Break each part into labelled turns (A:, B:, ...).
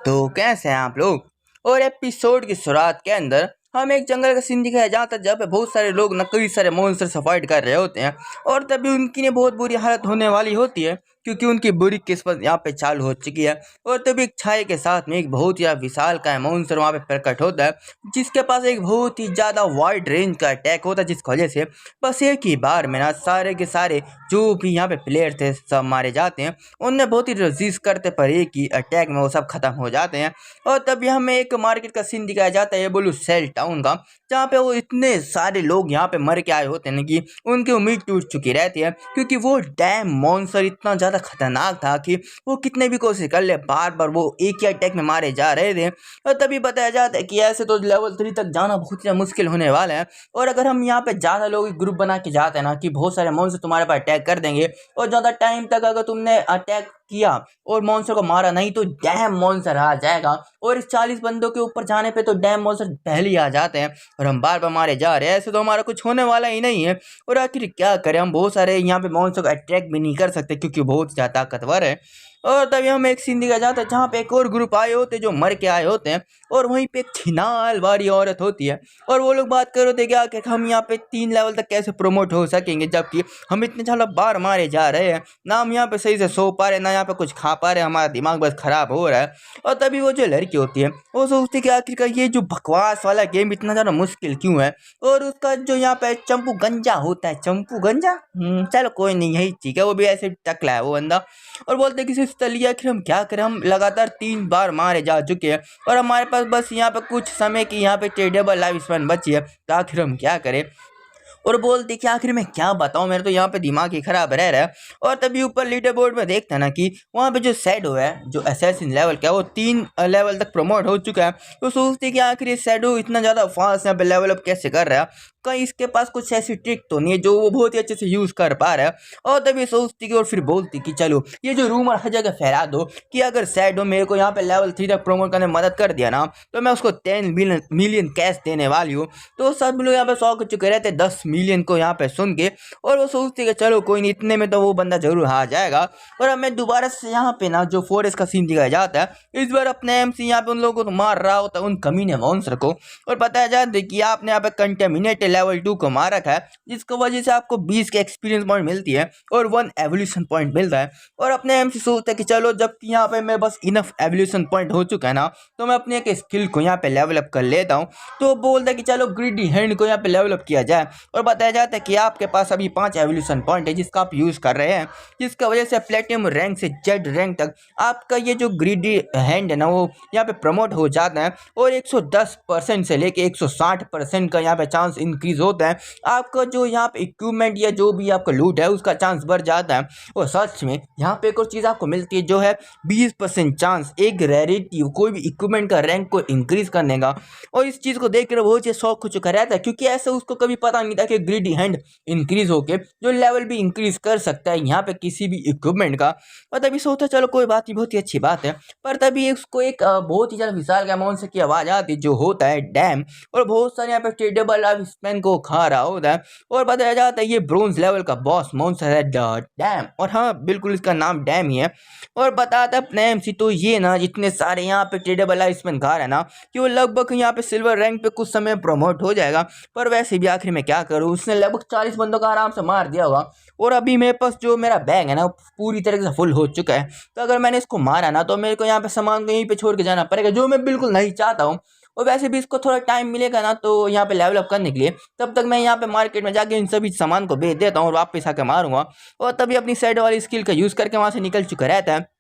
A: तो कैसे हैं आप लोग। और एपिसोड की शुरुआत के अंदर हम एक जंगल का सीन दिखाया जाता है जहाँ पे बहुत सारे लोग कई सारे मॉन्स्टर से फाइट कर रहे होते हैं और तभी उनकी ने बहुत बुरी हालत होने वाली होती है क्योंकि उनकी बुरी किस्मत यहाँ पे चालू हो चुकी है। और तभी एक छाए के साथ में एक बहुत ही विशाल का मॉन्स्टर वहाँ पे प्रकट होता है जिसके पास एक बहुत ही ज़्यादा वाइड रेंज का अटैक होता है, जिसकी वजह से बस एक ही बार में ना सारे के सारे जो भी यहाँ पे प्लेयर थे सब मारे जाते हैं। उनने बहुत ही रजिस्ट करते पर एक ही अटैक में वो सब खत्म हो जाते हैं। और तभी हमें एक मार्केट का सीन दिखाया जाता है बोलू सेल टाउन का, जहाँ पे वो इतने सारे लोग यहाँ पे मर के आए होते हैं कि उनकी उम्मीद टूट चुकी रहती है क्योंकि वो डैम मॉन्स्टर इतना ज़्यादा खतरनाक था कि वो कितने भी कोशिश कर ले बार बार वो एक ही अटैक में मारे जा रहे थे। और तभी बताया जाता है कि ऐसे तो लेवल 3 तक जाना बहुत ही मुश्किल होने वाला है। और अगर हम यहाँ पे ज़्यादा लोग ग्रुप बना के जाते हैं ना कि बहुत सारे मॉन्स्टर तुम्हारे पास अटैक कर देंगे और ज़्यादा टाइम तक अगर तुमने अटैक किया और मॉन्स्टर को मारा नहीं तो डैम मॉन्स्टर आ जाएगा। और इस 40 बंदों के ऊपर जाने पे तो डैम मॉन्स्टर पहले ही आ जाते हैं और हम बार बार मारे जा रहे हैं। ऐसे तो हमारा कुछ होने वाला ही नहीं है। और आखिर क्या करें, हम बहुत सारे यहाँ पे मॉन्स्टर को अटैक भी नहीं कर सकते क्योंकि बहुत ज़्यादा ताकतवर है। और तभी हम एक सीन दिखा जाता है जहाँ पे एक और ग्रुप आए होते हैं जो मर के आए होते हैं और वहीं पे एक छिनाल वाली औरत होती है और वो लोग बात कर रहे थे क्या कि हम यहाँ पे 3 लेवल तक कैसे प्रमोट हो सकेंगे जबकि हम इतने सालों बार मारे जा रहे हैं, ना हम यहाँ पे सही से सो पा रहे ना यहाँ पे कुछ खा पा रहे, हमारा दिमाग बस खराब हो रहा है। और तभी वो जो लड़की होती है वो सोचती है कि आखिरकार ये जो बकवास वाला गेम इतना ज़्यादा मुश्किल क्यों है। और उसका जो यहाँ पे चंपू गंजा होता है, चंपू गंजा चलो कोई नहीं, यही ठीक है, वो भी ऐसे टकला है वो बंदा। और बोलते कि सिर्फ तलिया कि हम क्या करें, हम लगातार 3 बार मारे जा चुके हैं और हमारे पास बस यहाँ पे कुछ समय की यहाँ पे ट्रेडेबल लाइफ स्पैन बची है, तो आखिर हम क्या करें। और बोलते कि आखिर मैं क्या बताऊं, मेरे तो यहाँ पे दिमाग ही खराब रह रहा है। और तभी ऊपर लीडर बोर्ड में देखता ना कि वहाँ पे जो शैडो है जो असैसिन लेवल का वो 3 लेवल तक प्रमोट हो चुका है। तो सोचते कि आखिर ये शैडो इतना ज़्यादा फास्ट यहाँ पे लेवल अप कैसे कर रहा है, कहीं इसके पास कुछ ऐसी ट्रिक तो नहीं है जो वो बहुत ही अच्छे से यूज़ कर पा रहा है। और तभी सोचती कि और फिर बोलती कि चलो ये जो रूमर हर जगह फैला दो कि अगर शैडो मेरे को यहाँ पे लेवल 3 तक प्रमोट करने में मदद कर दिया ना तो मैं उसको 10 मिलियन कैश देने वाली हूँ। तो सब लोग यहाँ पे शौक हो चुके रहते 10 मिलियन को यहाँ पे सुन के। और वो सोचते कि चलो कोई नहीं, इतने में तो वो बंदा जरूर हार जाएगा। और हमें दोबारा से यहाँ पे ना जो फॉरेस्ट का सीन दिखाया जाता है, इस बार अपने एमसी यहाँ पे उन लोगों को मार रहा होता है उन कमीने मॉन्स्टर को। और बताया जाता है कि आपने यहाँ पे कंटेमिनेटेड लेवल 2 को मार रखा है जिसकी वजह से आपको 20 के एक्सपीरियंस पॉइंट मिलती है और 1 एवोल्यूशन पॉइंट मिलता है। और अपने एमसी सोचते हैं कि चलो जब यहाँ पे मैं बस इनफ एवोल्यूशन पॉइंट हो चुका है ना तो मैं अपनी एक स्किल को यहाँ पे लेवल अप कर लेता हूँ। तो बोलता है कि चलो ग्रीडी हैंड को यहाँ पे लेवल अप किया जाए। और बताया जाता है कि आपके पास अभी 5 एवोल्यूशन पॉइंट है जिसका आप यूज़ कर रहे हैं, जिसकी वजह से प्लेटिनम रैंक से जेड रैंक तक आपका ये जो ग्रीडी हैंड है ना वो यहाँ पे प्रमोट हो जाता है। और 110% से लेके 160% का यहाँ पे चांस इंक्रीज होता है। आपका जो यहाँ पे इक्विपमेंट या जो भी आपका लूट है उसका चांस बढ़ जाता है। और सच में यहाँ पे एक और चीज़ आपको मिलती है जो है 20% चांस एक रेयरिटी कोई भी इक्विपमेंट का रैंक को इंक्रीज करने का। और इस चीज़ को देख कर बहुत शौक हो चुका रहता है क्योंकि ऐसे उसको कभी पता नहीं था कि ग्रीडी हैंड इंक्रीज होके जो लेवल भी इंक्रीज कर सकता है यहाँ पे किसी भी इक्विपमेंट का। और तभी सोचा चलो कोई बात नहीं, बहुत ही अच्छी बात है। पर तभी उसको एक बहुत ही ज़्यादा विशाल अमाउंट से की आवाज़ आती है जो होता है डैम। और बहुत सारे यहाँ पे ट्रेडेबल लाइफ स्पैन को खा रहा होता है। और बताया जाता है ये ब्रोंज लेवल का बॉस मॉन्स्टर है डैम, और हाँ बिल्कुल इसका नाम डैम ही है। और बताता है अपने एमसी तो ये ना जितने सारे यहाँ पे ट्रेडेबल लाइफ स्पैन खा रहा है ना कि वो लगभग यहाँ पे सिल्वर रैंक पे कुछ समय प्रमोट हो जाएगा। पर वैसे भी आखिर में क्या करूँ, उसने लगभग 40 बंदों का आराम से मार दिया होगा। और अभी मेरे पास जो मेरा बैग है ना पूरी तरह से फुल हो चुका है। तो अगर मैंने इसको मारा ना तो मेरे को यहाँ पे सामान को यहीं पे छोड़ के जाना पड़ेगा जो मैं बिल्कुल नहीं चाहता हूँ। और वैसे भी इसको थोड़ा टाइम मिलेगा ना तो यहाँ पे लेवल अप करने के लिए, तब तक मैं यहाँ पे मार्केट में जाके इन सभी सामान को बेच देता हूँ और वापस आके मारूंगा। और तभी अपनी साइड वाली स्किल का यूज़ करके वहाँ से निकल चुका रहता है।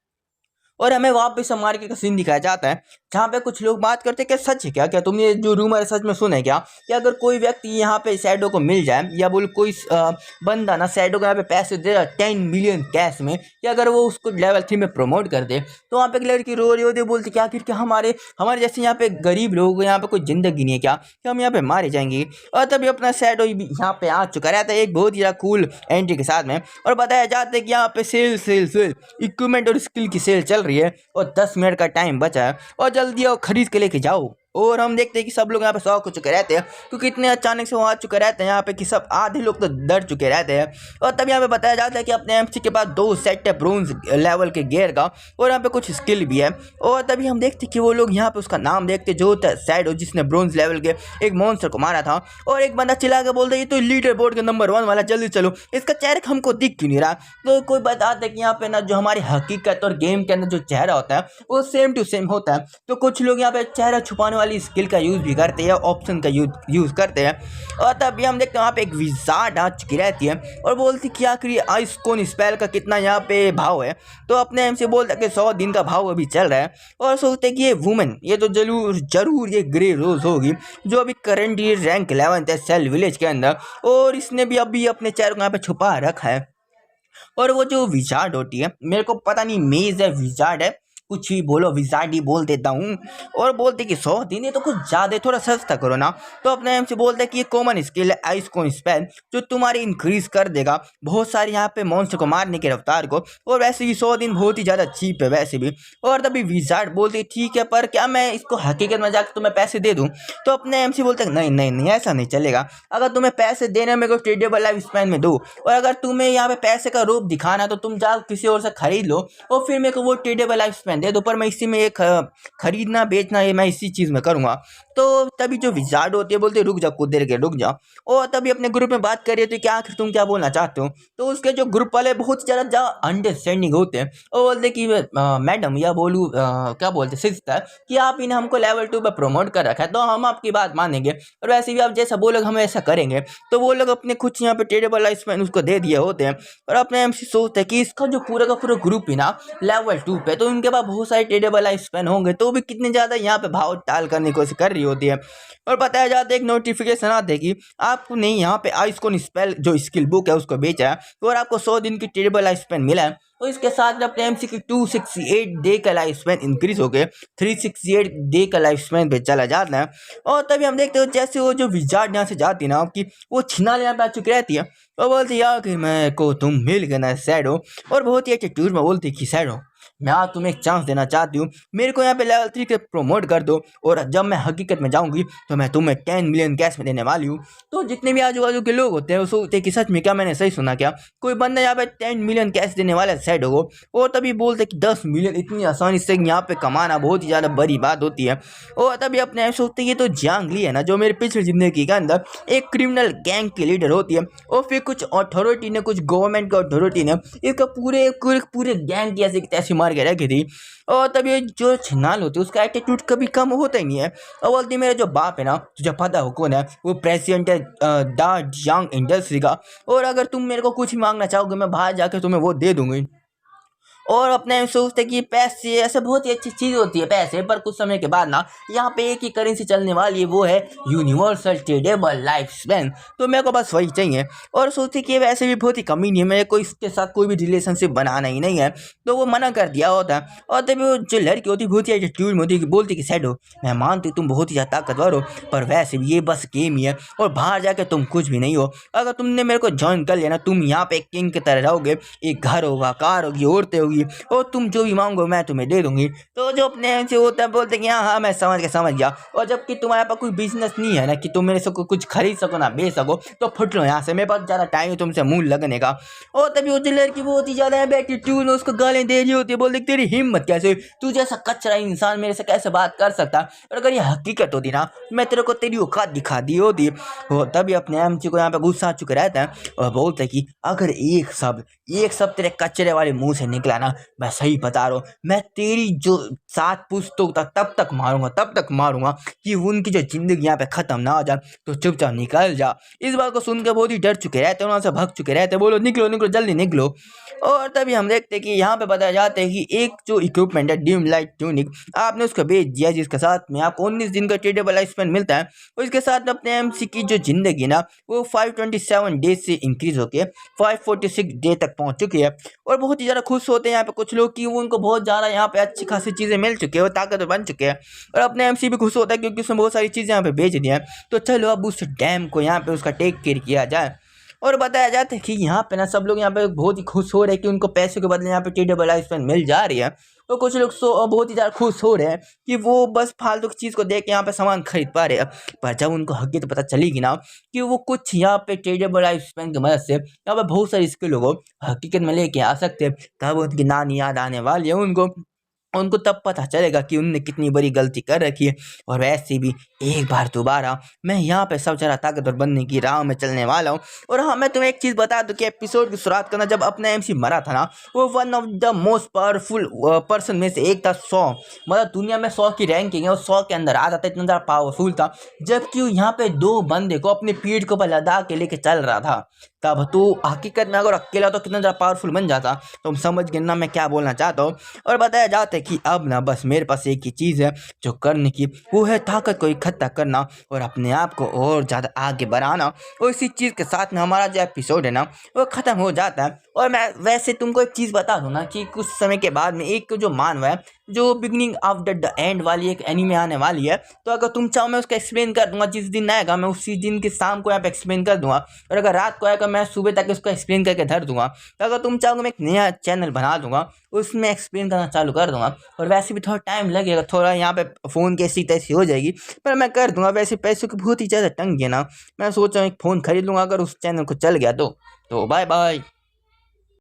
A: और हमें वापस मार्केट का सीन दिखाया जाता है जहाँ पे कुछ लोग बात करते हैं क्या सच है क्या तुमने जो रूमर है सच में सुना है क्या कि अगर कोई व्यक्ति यहाँ पे शैडो को मिल जाए या बोल कोई बंदा ना शैडो को यहाँ पे पैसे दे रहा 10 मिलियन कैश में, कि अगर वो उसको लेवल 3 में प्रमोट कर दे तो वहाँ पे एक लड़की रो रही होती है, बोलती क्या आखिर क्या हमारे जैसे यहाँ पे गरीब लोगों को यहाँ पे कोई जिंदगी नहीं है क्या कि हम यहाँ पे मारे जाएंगे। और तभी अपना शैडो यहाँ पे आ चुका रहता है एक बहुत ही कूल एंट्री के साथ में। और बताया जाता है कि यहाँ पे सेल इक्विपमेंट और स्किल की सेल चल रही है और 10 मिनट का टाइम बचा है और जल्दी आओ खरीद के लेके जाओ। और हम देखते हैं कि सब लोग यहाँ पे शॉक हो चुके रहते हैं क्योंकि इतने अचानक से वो आ चुके रहते हैं यहाँ पे कि सब आधे लोग तो डर चुके रहते हैं। और तब यहाँ पे बताया जाता है कि अपने एमसी के पास 2 सेट है ब्रोंज लेवल के गियर का और यहाँ पे कुछ स्किल भी है। और तभी हम देखते हैं कि वो लोग यहाँ पे उसका नाम देखते जो होता है सैडो, जिसने ब्रोंज लेवल के एक मॉन्स्टर को मारा था। और एक बंदा चिल्ला के बोलता है ये तो लीडर बोर्ड के नंबर 1 वाला, जल्दी चलो, इसका चेहरा हमको दिख क्यों नहीं रहा। तो कोई बताता है कि यहाँ पे ना जो हमारी हकीकत और गेम के अंदर जो चेहरा होता है वो सेम टू सेम होता है। तो कुछ लोग यहाँ पे चेहरा छुपाने वाली स्किल का यूज़ भी करते हैं, ऑप्शन का यूज़ करते हैं। और तभी हम देखते हैं वहाँ पे एक विजार्ड आ चुकी रहती है और बोलती कि आखिर आइस कोन स्पेल का कितना यहाँ पे भाव है। तो अपने एम से बोलता है कि 100 दिन का भाव अभी चल रहा है। और सोचते कि ये वुमेन ये तो जरूर ये ग्रे रोज होगी जो अभी करंट रैंक 11 है सेल विलेज के अंदर, और इसने भी अभी अपने चेहरे को यहाँ पे छुपा रखा है। और वो जो विजार्ड होती है, मेरे को पता नहीं मेज है विजार्ड है, कुछ भी बोलो विजार्ड ही बोल देता हूँ। और बोलते कि 100 दिन ये तो कुछ ज़्यादा, थोड़ा सस्ता करो ना। तो अपने एम से बोलते हैं कि ये कॉमन स्किल है आइस कोन स्पेल जो तुम्हारी इंक्रीज कर देगा बहुत सारे यहाँ पे मॉन्स्टर को मारने की रफ्तार को। और वैसे भी 100 दिन बहुत ही ज़्यादा चीप है वैसे भी। और तभी विजार्ड बोलती ठीक है पर क्या मैं इसको हकीकत में जाकर तुम्हें पैसे दे दूँ। तो अपने एम से बोलते हैं नहीं नहीं नहीं ऐसा नहीं चलेगा, अगर तुम्हें पैसे देने मेरे को ट्रेडेबल लाइफ स्पैन में दो, और अगर तुम्हें यहाँ पे पैसे का रूप दिखाना तो तुम जाओ किसी और से खरीद लो और फिर मेरे को वो ट्रेडेबल लाइफ स्पैन दे दो, पर मैं इसी में एक खरीदना बेचना ये मैं इसी चीज़ में करूँगा। तो तभी जो विजार्ड होती है बोलते रुक जाओ कुछ देर के रुक जाओ। और तभी अपने ग्रुप में बात कर रही थी कि आखिर तुम क्या बोलना चाहते हो। तो उसके जो ग्रुप वाले बहुत ज़्यादा अंडरस्टैंडिंग होते हैं और बोलते कि मैडम या बोलूँ क्या बोलते सिस्टर कि आप इन्हें हमको लेवल 2 पर प्रमोट कर रखा है तो हम आपकी बात मानेंगे, और वैसे भी आप जैसा बोलोगे हम ऐसा करेंगे। तो वो लोग अपने कुछ यहाँ पे ट्रेडेबल लाइफ स्पैन उसको दे दिए होते हैं। और अपने एमसी सोचते हैं कि इसका जो पूरा का पूरा ग्रुप ही ना लेवल 2 पे, तो उनके पास बहुत सारे ट्रेडेबल लाइफ स्पैन होंगे तो भी कितने ज़्यादा यहाँ पे भाव टाल करने की कोशिश कर रही होती है। और बताया जाता है एक नोटिफिकेशन आते है कि आपने यहाँ पे आइस कोन स्पेल जो स्किल बुक है उसको बेचा है और आपको 100 दिन की ट्रेडेबल लाइफ स्पैन मिला है। और इसके साथ अपने एमसी की 268 डे का लाइफ स्पैन इंक्रीज हो गए 368 डे का लाइफ स्पैन पे चला जाता है। और तभी हम देखते हो जैसे वो जो विजार्ड यहाँ से जाती है ना आपकी वो छिनाल यहाँ पे आ चुकी रहती है और बोलती यार कि मैं को तुम मिल गए ना सैडो। और बहुत ही एटीट्यूड में बोलती कि सैडो मैं आज तुम्हें एक चांस देना चाहती हूँ, मेरे को यहाँ पे लेवल 3 के प्रमोट कर दो और जब मैं हकीकत में जाऊँगी तो मैं तुम्हें 10 मिलियन कैश में देने वाली हूँ। तो जितने भी आजू बाजू के लोग होते हैं वो सोचते हैं कि सच में क्या मैंने सही सुना क्या, कोई बंदा यहाँ पे 10 मिलियन कैश देने वाला है सैडो को। और तभी बोलते कि 10 मिलियन इतनी आसानी से यहाँ पे कमाना बहुत ही ज़्यादा बड़ी बात होती है। और तभी अपने आप सोचते ये तो जियांग ली है ना जो मेरे पिछले जिंदगी के अंदर एक क्रिमिनल गैंग की लीडर होती है, और फिर कुछ अथॉरिटी ने कुछ गवर्नमेंट की अथॉरिटी ने इसका पूरे गैंग की ऐसी तैसी मार के रखी थी। और तभी जो छिनाल होती है उसका एटीट्यूड कभी कम होता ही नहीं है। और बोलती मेरे जो बाप है ना तुझे पता हो कौन है, वो प्रेसिडेंट है दा जियांग इंडस्ट्री का, और अगर तुम मेरे को कुछ मांगना चाहोगे मैं बाहर जाकर तुम्हें वो दे दूंगी। और अपने सोचते कि पैसे ऐसे बहुत ही अच्छी चीज़ होती है पैसे, पर कुछ समय के बाद ना यहाँ पे एक ही करेंसी चलने वाली है वो है यूनिवर्सल ट्रेडेबल लाइफ स्पैन। तो मेरे को बस वही चाहिए। और सोचते कि वैसे भी बहुत ही कमी नहीं है, मेरे को इसके साथ कोई भी रिलेशनशिप बनाना ही नहीं है, तो वो मना कर दिया होता है। और तभी वो जो लड़की होती बहुत ही एटीट्यूड में होती बोलती कि सैडो मैं मानती तुम बहुत ही ज़्यादा ताकतवर हो पर वैसे भी ये बस गेम ही है और बाहर जाकर तुम कुछ भी नहीं हो। अगर तुमने मेरे को ज्वाइन कर लिया ना तुम यहाँ पे एक किंग की तरह रहोगे, एक घर होगा, कार होगी, औरतें होगी, और तुम जो भी मांगो मैं तुम्हें दे दूंगी। तो जो अपने से होता है बोलते कि हाँ मैं समझ गया। और जबकि तुम्हारे पास कोई बिजनेस नहीं है ना कि तुम मेरे से कुछ खरीद सको ना बेच सको, तो फुट लो यहाँ से, मेरे पास ज़्यादा टाइम है तुमसे मुंह लगने का। और तभी वो लड़की बहुत ही ज़्यादा एटीट्यूड में उसको गालें दे रही होती है, बोलते तेरी हिम्मत कैसे, तू जैसा कचरा इंसान मेरे से कैसे बात कर सकता। और अगर ये हकीकत होती ना मैं तेरे को तेरी औकात दिखा दी होती। तभी अपने एमसी को यहाँ पे गुस्सा आ चुके रहता है और बोलते कि अगर एक शब्द तेरे कचरे वाले मुंह से निकला ना मैं सही बता रहा हूँ मैं तेरी जो 7 पुश्तों तक तब तक मारूंगा कि उनकी जो जिंदगी यहाँ पे खत्म ना हो जाए। तो चुपचाप निकल जा। इस बात को सुन के बहुत ही डर चुके रहते हैं, वहाँ से भाग चुके रहते हैं, बोलो निकलो जल्दी निकलो। और तभी हम देखते हैं कि यहाँ पे बताया जाता है कि एक जो इक्विपमेंट है डिम लाइट ट्यूनिक आपने उसको बेच दिया जिसके साथ में आपको 19 दिन का ट्रेडेबल लाइफ स्पैन मिलता है। उसके साथ में अपने एमसी की जो जिंदगी ना वो 527 डेज से इंक्रीज होकर 546 डे तक पहुंच चुकी है। और बहुत ही ज़्यादा खुश होते हैं यहाँ पे कुछ लोग कि वो उनको बहुत ज़्यादा यहाँ पे अच्छी खासी चीज़ें मिल चुकी है, वो ताकतवर बन चुके हैं। और अपने एमसी भी खुश होता है क्योंकि उसने बहुत सारी चीज़ें यहाँ पे बेच दी हैं। तो चलो अब उस डैम को यहाँ पे उसका टेक केयर किया जाए। और बताया जाता है कि यहाँ पे ना सब लोग यहाँ पे बहुत ही खुश हो रहे हैं कि उनको पैसे के बदले यहाँ पे TWS पेन मिल जा रही है। और कुछ लोग बहुत ही ज़्यादा खुश हो रहे हैं कि वो बस फालतू की चीज़ को देख के यहाँ पे सामान खरीद पा रहे हैं। पर जब उनको हकीकत पता चलेगी ना कि वो कुछ यहाँ पे TWS पेन की मदद से यहाँ पे बहुत सारी स्किलों को हकीकत में लेके आ सकते हैं, तब उनकी नानी याद आने वाली है उनको। उनको तब पता चलेगा कि उनने कितनी बड़ी गलती कर रखी है। और वैसे भी एक बार दोबारा मैं यहाँ पे सब ज़रा ताकतवर बनने की राह में चलने वाला हूँ। और हाँ, मैं तुम्हें एक चीज़ बता दूँ कि एपिसोड की शुरुआत करना जब अपना MC मरा था ना, वो one of the most powerful person में से एक था। 100 मतलब दुनिया में 100 की रैंकिंग है और 100 के अंदर आता था, इतना ज़्यादा पावरफुल था। जबकि यहाँ पे 2 बंदे को अपनी पीठ के ऊपर लदा के लेके चल रहा था। तब तो हकीकत में अगर अकेला तो कितना ज़्यादा पावरफुल बन जाता। तुम समझ गए ना मैं क्या बोलना चाहता हूँ। और बताया जाता है कि अब ना बस मेरे पास एक ही चीज़ है जो करने की, वो है ताकत को इकट्ठा करना और अपने आप को और ज़्यादा आगे बढ़ाना। और इसी चीज़ के साथ में हमारा जो एपिसोड है ना वो ख़त्म हो जाता है। और मैं वैसे तुमको एक चीज़ बता दूँ ना कि कुछ समय के बाद में एक जो मानव है, जो बिगनिंग ऑफ द एंड वाली एक एनीमे आने वाली है, तो अगर तुम चाहो मैं उसका एक्सप्लेन कर दूंगा। जिस दिन आएगा मैं उसी दिन की शाम को यहाँ पे एक्सप्लेन कर दूंगा, और अगर रात को आएगा मैं सुबह तक उसको एक्सप्लेन करके धर दूंगा। तो अगर तुम चाहोगे मैं एक नया चैनल बना दूंगा, उसमें एक्सप्लेन करना चालू कर दूंगा। और वैसे भी थोड़ा टाइम लगेगा, थोड़ा यहाँ पे फ़ोन की ऐसी तैसी हो जाएगी, पर मैं कर दूंगा। वैसे पैसों की बहुत ही ज़्यादा तंगी है ना, मैं सोच रहा हूँ एक फ़ोन खरीद लूँगा अगर उस चैनल को चल गया तो बाय बाय।